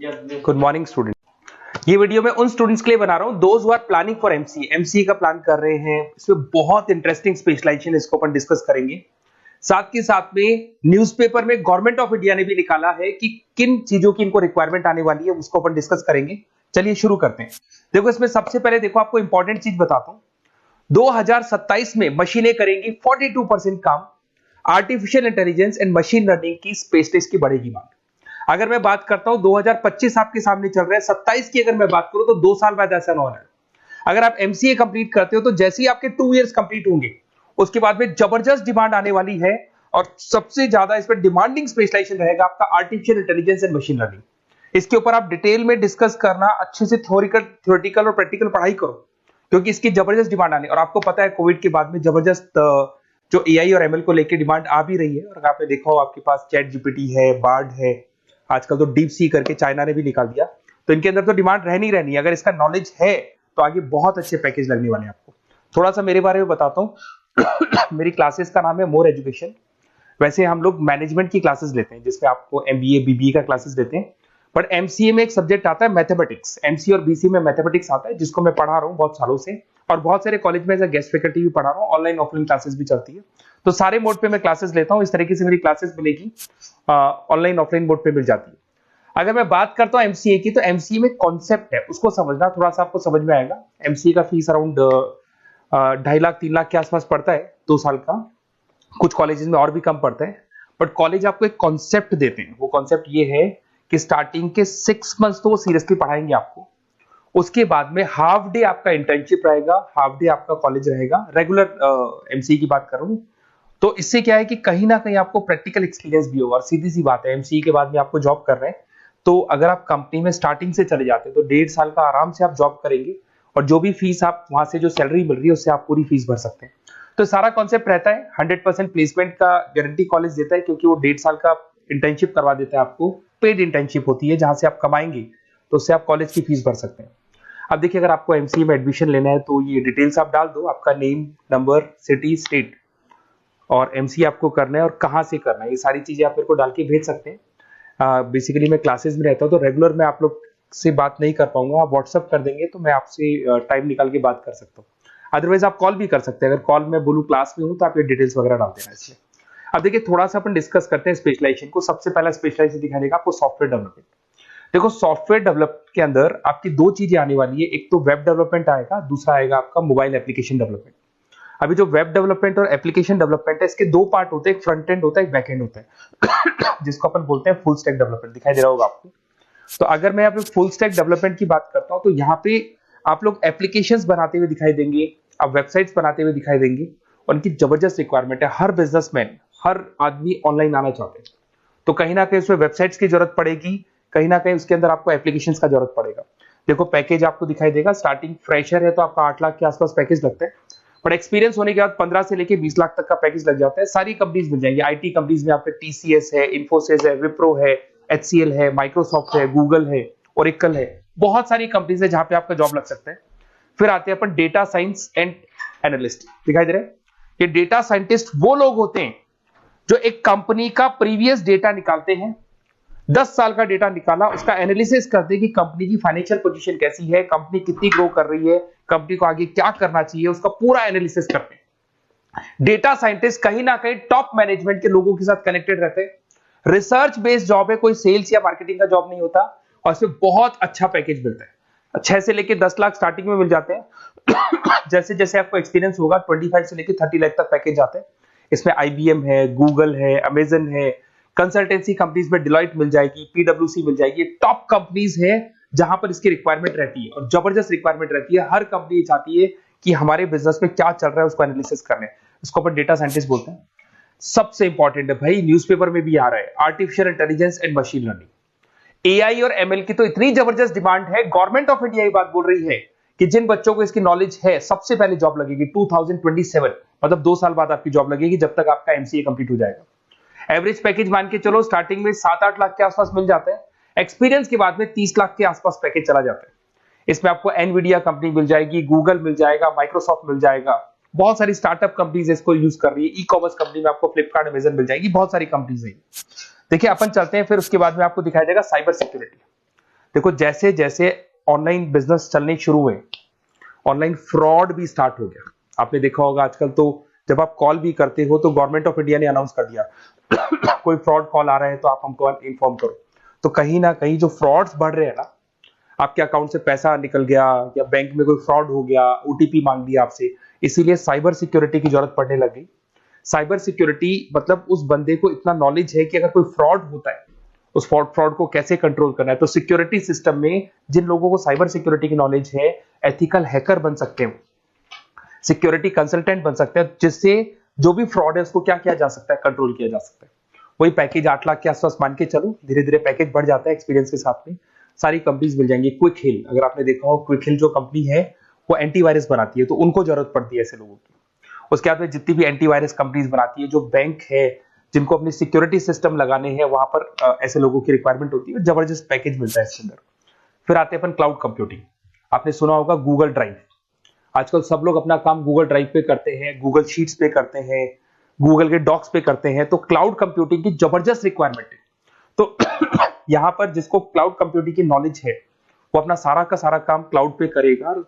Good morning student. ये video मैं उन स्टूडेंट्स के लिए बना रहा हूं those who are planning for MCA का प्लान कर रहे हैं। इसमें बहुत इंटरेस्टिंग स्पेशलाइजेशन इसको अपन डिस्कस करेंगे। साथ के साथ में न्यूज़पेपर में गवर्नमेंट ऑफ इंडिया ने भी निकाला है कि किन चीजों की इनको रिक्वायरमेंट आने वाली है, उसको अपन डिस्कस करेंगे। चलिए शुरू करते हैं। देखो इसमें सबसे पहले देखो आपको इंपॉर्टेंट चीज बताता हूं। 2027 में मशीनें करेंगी 42% काम। Artificial intelligence and machine learning की स्पेस टेस्ट की बढ़ेगी मांग। अगर मैं बात करता हूं 2025 आपके सामने चल रहा है, 27 की अगर मैं बात करूं तो 2 साल बाद ऐसा ना हो रहा है। अगर आप एमसीए कंप्लीट करते हो तो जैसे ही आपके 2 इयर्स कंप्लीट होंगे उसके बाद में जबरदस्त डिमांड आने वाली है और सबसे ज्यादा इस पर डिमांडिंग स्पेशलाइजेशन रहेगा आपका artificial intelligence and machine learning. इसके ऊपर आप डिटेल में डिस्कस करना, अच्छे से थ्योरेटिकल और प्रैक्टिकल पढ़ाई करो क्योंकि इसकी जबरदस्त डिमांड आने। और आपको पता है कोविड के बाद में जबरदस्त जो एआई और एमएल को लेकर डिमांड आ भी रही है। और अगर आपने देखा हो आपके पास चैट जीपीटी है, बार्ड है, आजकल तो डीप सी करके चाइना ने भी निकाल दिया, तो इनके अंदर तो डिमांड रहनी रहनी है। अगर इसका नॉलेज है तो आगे बहुत अच्छे पैकेज लगने वाले हैं आपको। थोड़ा सा मेरे बारे में बताता हूँ। मेरी क्लासेस का नाम है मोर एजुकेशन। वैसे हम लोग मैनेजमेंट की क्लासेस लेते हैं जिसमें आपको एमबीए बीबीए का क्लासेस देते हैं, बट एमसीए में एक सब्जेक्ट आता है मैथमेटिक्स। एमसीए और बीसीए में मैथमेटिक्स आता है जिसको मैं पढ़ा रहा हूँ बहुत सालों से, और बहुत सारे कॉलेज में एज अ गेस्ट फैकल्टी भी पढ़ा रहा हूँ। ऑनलाइन ऑफलाइन क्लासेस भी चलती है, तो सारे मोड पे मैं क्लासेस लेता हूँ। इस तरीके से मेरी क्लासेस मिलेगी, ऑनलाइन ऑफलाइन मोड पे मिल जाती है। अगर मैं बात करता हूं एमसीए की, तो एमसीए में कॉन्सेप्ट है उसको समझना, थोड़ा सा आपको समझ में आएगा। एमसीए का फीस अराउंड 2.5 लाख 3 लाख के आसपास पड़ता है 2 साल का। कुछ कॉलेजेस में और भी कम पड़ता है, बट कॉलेज आपको एक कॉन्सेप्ट देते हैं। वो कॉन्सेप्ट ये है कि स्टार्टिंग के 6 मंथ्स तो वो सीरियसली पढ़ाएंगे आपको। उसके बाद में हाफ डे आपका इंटर्नशिप रहेगा, हाफ डे आपका कॉलेज रहेगा। रेगुलर एमसीए की बात कर रहा हूं, तो इससे क्या है कि कहीं ना कहीं आपको प्रैक्टिकल एक्सपीरियंस भी होगा। और सीधी सी बात है, एमसीए के बाद में आपको जॉब कर रहे हैं, तो अगर आप कंपनी में स्टार्टिंग से चले जाते हैं तो 1.5 साल का आराम से आप जॉब करेंगे, और जो भी फीस आप वहां से जो सैलरी मिल रही है उससे आप पूरी फीस भर सकते हैं। तो सारा कॉन्सेप्ट रहता है। 100% प्लेसमेंट का गारंटी कॉलेज देता है क्योंकि वो 1.5 साल का इंटर्नशिप करवा देता है आपको। पेड इंटर्नशिप होती है जहां से आप कमाएंगे, तो उससे आप कॉलेज की फीस भर सकते हैं। अब देखिए, अगर आपको एमसीए में एडमिशन लेना है तो ये डिटेल्स आप डाल दो, आपका नेम, नंबर, सिटी, स्टेट, और एमसीए आपको करना है और कहाँ से करना है, ये सारी चीजें आप मेरे को डाल के भेज सकते हैं। बेसिकली मैं क्लासेस में रहता हूँ तो रेगुलर मैं आप लोग से बात नहीं कर पाऊंगा। आप व्हाट्सअप कर देंगे तो मैं आपसे टाइम निकाल के बात कर सकता हूँ। अदरवाइज आप कॉल भी कर सकते हैं। अगर कॉल में बोलूँ क्लास में हूँ तो आप ये डिटेल्स वगैरह डाल देना इसमें। अब देखिए, थोड़ा सा अपन डिस्कस करते हैं स्पेशलाइजेशन को। सबसे पहला स्पेशलाइजेशन दिखाई देगा आपको सॉफ्टवेयर डेवलपमेंट। देखो, सॉफ्टवेयर डेवलप के अंदर आपकी 2 चीजें आने वाली है। एक तो वेब डेवलपमेंट आएगा, दूसरा आएगा आपका मोबाइल एप्लीकेशन डेवलपमेंट। अभी जो वेब डेवलपमेंट और एप्लीकेशन डेवलपमेंट है, इसके 2 पार्ट होते हैं, एक फ्रंट एंड होता है, एक बैक एंड होता है जिसको अपन बोलते हैं फुल स्टैक डेवलपमेंट। दिखाई दे रहा होगा आपको। तो अगर मैं यहाँ पे फुल स्टैक डेवलपमेंट की बात करता हूँ तो यहाँ पे आप लोग एप्लीकेशंस बनाते हुए दिखाई देंगे, आप वेबसाइट्स बनाते हुए दिखाई देंगे, और उनकी जबरदस्त रिक्वायरमेंट है। हर बिजनेसमैन, हर आदमी ऑनलाइन आना चाहते हैं, तो कहीं ना कहीं उसमें वेबसाइट्स की जरूरत पड़ेगी, कहीं ना कहीं उसके अंदर आपको एप्लीकेशंस का जरूरत पड़ेगा। देखो, पैकेज आपको दिखाई देगा। स्टार्टिंग फ्रेशर है तो आपका 8 लाख के आसपास पैकेज लगता है, बट एक्सपीरियंस होने के बाद 15 से लेके 20 लाख तक का पैकेज लग जाता है। सारी कंपनीज मिल जाएंगी। आईटी कंपनीज में आपके टीसीएस है, इन्फोसिस है, विप्रो है, एचसीएल है, माइक्रोसॉफ्ट है, गूगल है, ओरेकल है। बहुत सारी कंपनीज है जहां पे आपका जॉब लग सकता है। फिर आते हैं अपन डेटा साइंस एंड एनालिस्ट। दिखाई दे रहे हैं? ये डेटा साइंटिस्ट वो लोग होते हैं जो एक कंपनी का प्रीवियस डेटा निकालते हैं। 10 साल का डेटा निकाला, उसका एनालिसिस करते हैं कि कंपनी की फाइनेंशियल पोजीशन कैसी है, कंपनी कितनी ग्रो कर रही है, कंपनी को आगे क्या करना चाहिए, उसका पूरा एनालिसिस करते हैं। डेटा साइंटिस्ट कहीं ना कहीं टॉप मैनेजमेंट के लोगों के साथ कनेक्टेड रहते हैं। रिसर्च बेस्ड जॉब है, कोई सेल्स या मार्केटिंग का जॉब नहीं होता, और इसमें बहुत अच्छा पैकेज मिलता है। 6 से लेके 10 लाख स्टार्टिंग में मिल जाते हैं। जैसे जैसे आपको एक्सपीरियंस होगा 25 से लेके 30 लाख तक पैकेज आते हैं। इसमें आईबीएम है, गूगल है, अमेजन है, कंसल्टेंसी कंपनीज में डिलॉयट मिल जाएगी, पीडब्ल्यूसी मिल जाएगी। टॉप कंपनीज है जहां पर इसकी रिक्वायरमेंट रहती है, और जबरदस्त रिक्वायरमेंट रहती है। हर कंपनी चाहती है कि हमारे बिजनेस में क्या चल रहा है उसको एनालिसिस करने, इसको अपन डेटा साइंटिस्ट बोलते हैं। सबसे इंपॉर्टेंट है भाई, न्यूज़पेपर में भी आ रहा है, artificial intelligence and machine learning. AI और एमएल की तो इतनी जबरदस्त डिमांड है, गवर्नमेंट ऑफ इंडिया ये बात बोल रही है कि जिन बच्चों को इसकी नॉलेज है सबसे पहले जॉब लगेगी 2027, मतलब 2 साल बाद आपकी जॉब लगेगी जब तक आपका एमसीए कंप्लीट हो जाएगा। एवरेज पैकेज मान के चलो स्टार्टिंग में 7-8 लाख के आसपास मिल जाते हैं। एक्सपीरियंस के बाद में 30 लाख के आसपास पैकेज चला जाता है। इसमें आपको एनवीडिया कंपनी मिल जाएगी, गूगल मिल जाएगा, माइक्रोसॉफ्ट मिल जाएगा। बहुत सारी स्टार्टअप कंपनीज इसको यूज कर रही है। ई कॉमर्स कंपनी में आपको फ्लिपकार्ट, अमेजन मिल जाएगी, बहुत सारी कंपनीज है। देखिए, अपन चलते हैं, फिर उसके बाद में आपको दिखाई देगा साइबर सिक्योरिटी। देखो जैसे जैसे ऑनलाइन बिजनेस चलने शुरू हुए, ऑनलाइन फ्रॉड भी स्टार्ट हो गया। आपने देखा होगा आजकल तो जब आप कॉल भी करते हो तो गवर्नमेंट ऑफ इंडिया ने अनाउंस कर दिया कोई फ्रॉड कॉल आ रहा है तो आप हमको इन्फॉर्म करो। तो कहीं ना कहीं जो फ्रॉड्स बढ़ रहे हैं ना, आपके अकाउंट से पैसा निकल गया या बैंक में कोई फ्रॉड हो गया, ओटीपी मांग लिया आपसे, इसीलिए साइबर सिक्योरिटी की जरूरत पड़ने लग गई। साइबर सिक्योरिटी मतलब उस बंदे को इतना नॉलेज है कि अगर कोई फ्रॉड होता है, उस फ्रॉड को कैसे कंट्रोल करना है। तो सिक्योरिटी सिस्टम में जिन लोगों को साइबर सिक्योरिटी की नॉलेज है, एथिकल हैकर बन सकते हैं, सिक्योरिटी कंसल्टेंट बन सकते हैं, जिससे जो भी फ्रॉड है उसको क्या किया जा सकता है, कंट्रोल किया जा सकता है। वही पैकेज 8 लाख के आसपास मान के चलो, धीरे धीरे पैकेज बढ़ जाता है एक्सपीरियंस के साथ में। सारी कंपनीज मिल जाएंगी। क्विक हिल, अगर आपने देखा हो, क्विक हिल जो कंपनी है वो एंटीवायरस बनाती है, तो उनको जरूरत पड़ती है ऐसे लोगों की। उसके बाद में जितनी भी एंटीवायरस कंपनीज बनाती है, जो बैंक है जिनको अपनी सिक्योरिटी सिस्टम लगाने हैं, वहां पर ऐसे लोगों की रिक्वायरमेंट होती है, जबरदस्त पैकेज मिलता है इसके अंदर। फिर आते हैं अपन क्लाउड कंप्यूटिंग। आपने सुना होगा गूगल ड्राइव, आजकल सब लोग अपना काम गूगल ड्राइव पे करते हैं, गूगल शीट्स पे करते हैं, गूगल के डॉक्स पे करते हैं। तो क्लाउड कंप्यूटिंग की जबरदस्त रिक्वायरमेंट है। तो यहां पर जिसको क्लाउड कंप्यूटिंग की नॉलेज है, वो अपना सारा का सारा काम क्लाउड पे करेगा और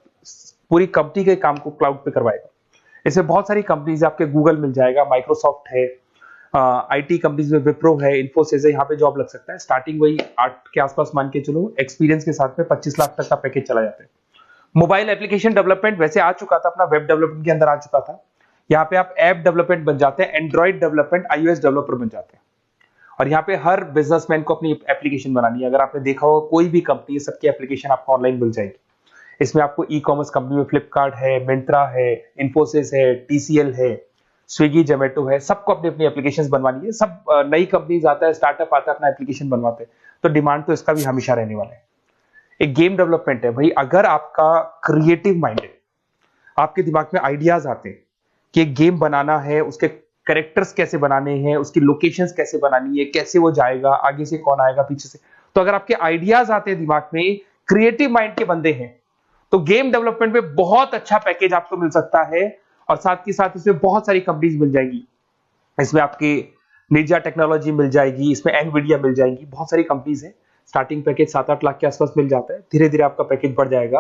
पूरी कंपनी के काम को क्लाउड पे करवाएगा। इसमें बहुत सारी कंपनीज, आपके गूगल मिल जाएगा, माइक्रोसॉफ्ट है, आईटी कंपनीज में विप्रो है, इन्फोसिस है, यहाँ पे जॉब लग सकता है। स्टार्टिंग वही 8 के आसपास मान के चलो, एक्सपीरियंस के साथ में 25 लाख तक का पैकेज चला जाता है। मोबाइल एप्लीकेशन डेवलपमेंट वैसे आ चुका था, अपना वेब डेवलपमेंट के अंदर आ चुका था। यहाँ पे आप ऐप डेवलपमेंट बन जाते हैं, एंड्रॉइड डेवलपमेंट, आईओएस डेवलपर बन जाते हैं। और यहाँ पे हर बिजनेसमैन को अपनी एप्लीकेशन बनानी है। अगर आपने देखा हो कोई भी कंपनी, सबकी एप्लीकेशन आपको ऑनलाइन मिल जाएगी। इसमें आपको ई कॉमर्स कंपनी में फ्लिपकार्ट है, मिंत्रा है, इन्फोसिस है, टीसीएल है, स्विगी, जोमेटो है, सबको अपनी अपनी एप्लीकेशन बनवानी है। सब नई कंपनीज आता है, स्टार्टअप आता है, अपना एप्लीकेशन बनवाते हैं। तो डिमांड तो इसका भी हमेशा रहने वाला है। एक गेम डेवलपमेंट है भाई, अगर आपका क्रिएटिव माइंड है, आपके दिमाग में आइडियाज आते हैं कि एक गेम बनाना है, उसके कैरेक्टर्स कैसे बनाने हैं, उसकी लोकेशंस कैसे बनानी है, कैसे वो जाएगा, आगे से कौन आएगा, पीछे से, तो अगर आपके आइडियाज आते हैं दिमाग में, क्रिएटिव माइंड के बंदे हैं, तो गेम डेवलपमेंट में बहुत अच्छा पैकेज आपको मिल सकता है। और साथ के साथ इसमें बहुत सारी कंपनीज मिल जाएंगी। इसमें आपकी निंजा टेक्नोलॉजी मिल जाएगी, इसमें एनवीडिया मिल जाएंगी, बहुत सारी कंपनीज है। स्टार्टिंग पैकेज 7-8 लाख के आसपास मिल जाता है, धीरे धीरे आपका पैकेज बढ़ जाएगा।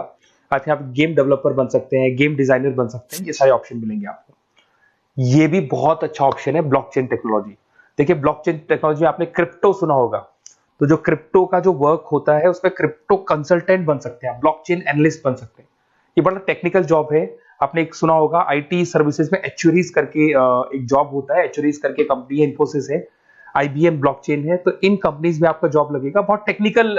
आप गेम डेवलपर बन सकते हैं, गेम डिजाइनर बन सकते हैं, ये सारे ऑप्शन मिलेंगे आपको। ये भी बहुत अच्छा ऑप्शन है ब्लॉकचेन टेक्नोलॉजी। देखिए ब्लॉकचेन टेक्नोलॉजी में आपने क्रिप्टो सुना होगा, तो जो क्रिप्टो का जो वर्क होता है उसमें क्रिप्टो कंसल्टेंट बन सकते हैं, ब्लॉकचेन एनालिस्ट बन सकते हैं। ये बड़ा टेक्निकल जॉब है। आपने एक सुना होगा आईटी सर्विसेज में एक्चुअरीज करके एक जॉब होता है, एक्चुअरीज करके कंपनी है, इन्फोसिस है, आईबीएम ब्लॉकचेन है। तो इन कंपनीज में आपका जॉब लगेगा। बहुत टेक्निकल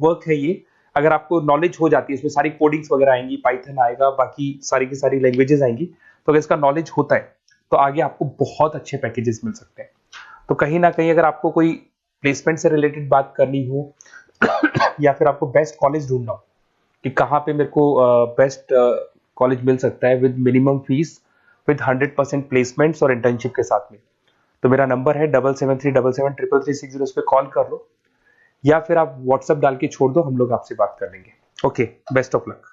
वर्क है ये। अगर आपको नॉलेज हो जाती है, इसमें सारी कोडिंग्स वगैरह आएंगी, पाइथन आएगा, बाकी सारी की सारी लैंग्वेजेस आएंगी, तो अगर इसका नॉलेज होता है तो आगे आपको बहुत अच्छे पैकेजेस मिल सकते हैं। तो कहीं ना कहीं अगर आपको कोई प्लेसमेंट से रिलेटेड बात करनी हो या फिर आपको बेस्ट कॉलेज ढूंढना हो कि कहाँ पे मेरे को बेस्ट कॉलेज मिल सकता है with minimum fees, with 100% placements और इंटर्नशिप के साथ में, तो मेरा नंबर है 7737773360, उस पर कॉल कर लो या फिर आप व्हाट्सएप डाल के छोड़ दो, हम लोग आपसे बात कर लेंगे। Okay, best of luck.